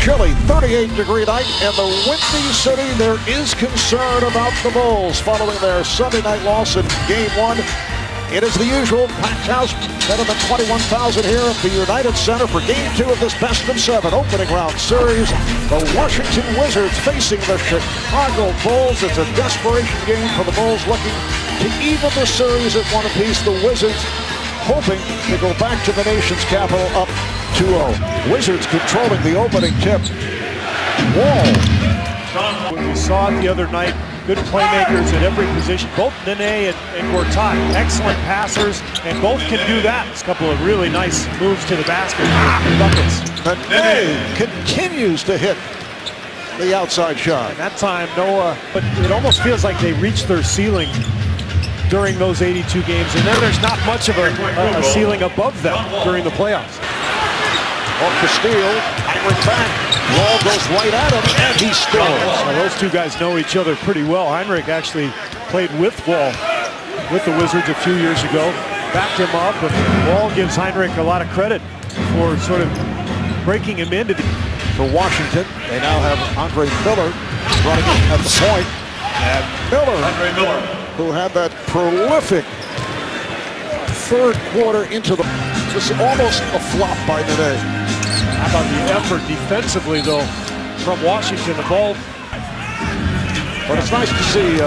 chilly 38-degree night in the Windy City. There is concern about the Bulls following their Sunday night loss in Game 1. It is the usual packed house, better than 21,000 here at the United Center for Game 2 of this best-of-7 opening round series. The Washington Wizards facing the Chicago Bulls. It's a desperation game for the Bulls, looking to even the series at one apiece. The Wizards hoping to go back to the nation's capital up 2-0. Wizards controlling the opening tip. Wall. When we saw it the other night, good playmakers at every position. Both Nene and Gortat, excellent passers, and both can do that. It's a couple of really nice moves to the basket. Buckets. Nene continues to hit the outside shot. And that time, Noah, but it almost feels like they reached their ceiling during those 82 games, and then there's not much of a ceiling above them during the playoffs. Off the steal, Heinrich back. Wall goes right at him, and he scores. Well, those two guys know each other pretty well. Heinrich actually played with Wall, with the Wizards a few years ago. Backed him up, and Wall gives Heinrich a lot of credit for sort of breaking him into the... For Washington, they now have Andre Miller running at the point. And Miller, who had that prolific third quarter into the... This is almost a flop by Nene. How about the effort defensively, though, from Washington? The ball. But it's nice to see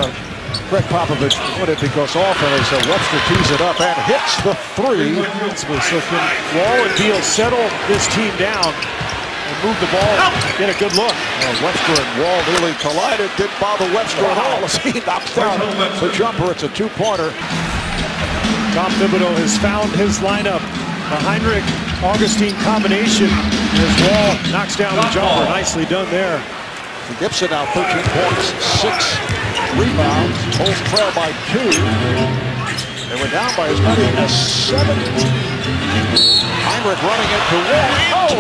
Greg Popovich win it, because often as Webster tees it up and hits the three. So can Wall and Beal settle this team down and move the ball, get a good look? Webster and Wall nearly collided. Didn't bother Webster at all as he knocks down the jumper. It's a two-pointer. Tom Thibodeau has found his lineup. The Heinrich-Augustine combination as Wall knocks down the jumper. Nicely done there. Gibson now 13 points, 6 rebounds. Bulls trail by 2. They were down by as many as 17. Heinrich running into Wall.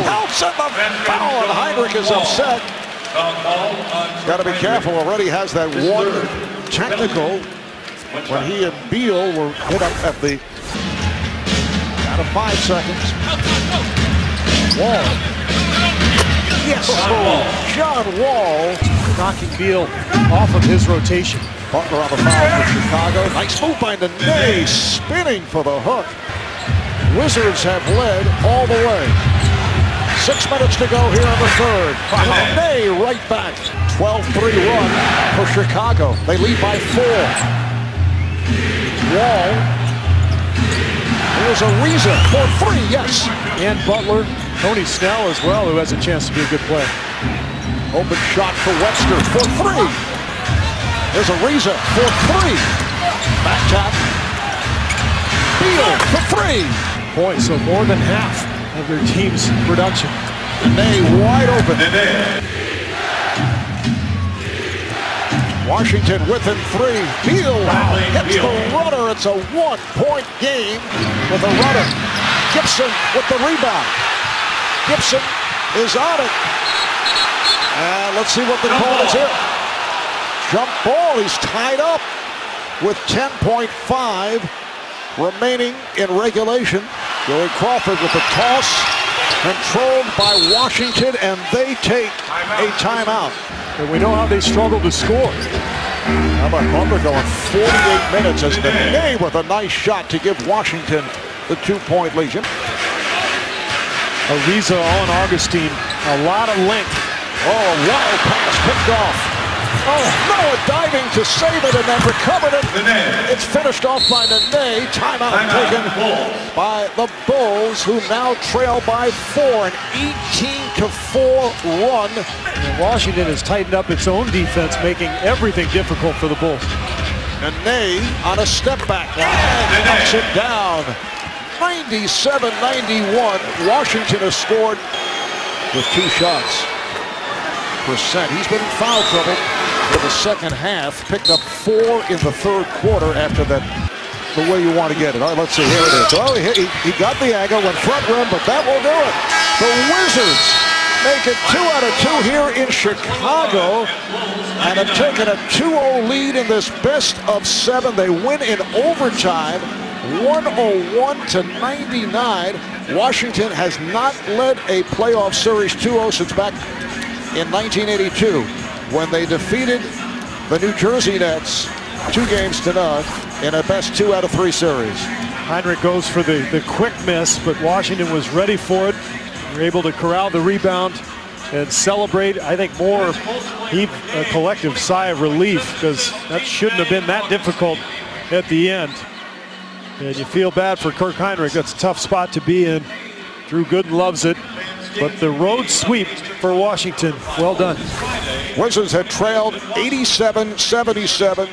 Counts at the foul, and Heinrich is upset. Got to be careful. Already has that one technical when he and Beal were hit up at the... Out of 5 seconds. Wall. Yes. John Wall knocking Beal off of his rotation. Butler on the foul for Chicago. Nice move by Nene, spinning for the hook. Wizards have led all the way. 6 minutes to go here in the third. Nene right back. 12-3 run for Chicago. They lead by 4. Wall. There's a reason for 3, yes. And Butler, Tony Snell as well, who has a chance to be a good player. Open shot for Webster for 3. There's a reason for 3. Back tap. Beal for 3. Boy, so more than half of their team's production. Nene wide open. Washington within 3. Beal hits the runner. It's a 1-point game with a runner. Gibson with the rebound. Gibson is on it. And let's see what the call is here. Jump ball. He's tied up with 10.5 remaining in regulation. Joey Crawford with the toss. Controlled by Washington, and they take a timeout. And we know how they struggle to score. How about Butler going 48 minutes as Nene with a nice shot to give Washington the 2-point lead. Ariza on Augustine, a lot of length. Oh, a wild pass picked off. Oh, Noah diving to save it and then recovered it. It's finished off by Nene. Timeout taken by the Bulls, who now trail by 4. An 18-4 run. And Washington has tightened up its own defense, making everything difficult for the Bulls. Nene on a step back and knocks it down. 97-91. Washington has scored with 2 shots. He's been in foul trouble for the second half. Picked up 4 in the third quarter after that, the way you want to get it. All right, let's see. Here it is. Well, he got the angle, went front rim, but that will do it. The Wizards make it 2 out of 2 here in Chicago and have taken a 2-0 lead in this best-of-7. They win in overtime. 101-99. Washington has not led a playoff series 2-0 since back in 1982 when they defeated the New Jersey Nets 2-0 in a best 2 out of 3 series. Heinrich goes for the quick miss, but Washington was ready for it. They're able to corral the rebound and celebrate. I think more heave a collective sigh of relief because that shouldn't have been that difficult at the end. And you feel bad for Kirk Heinrich. That's a tough spot to be in. Drew Gooden loves it. But the road sweep for Washington, well done. Wizards had trailed 87-77.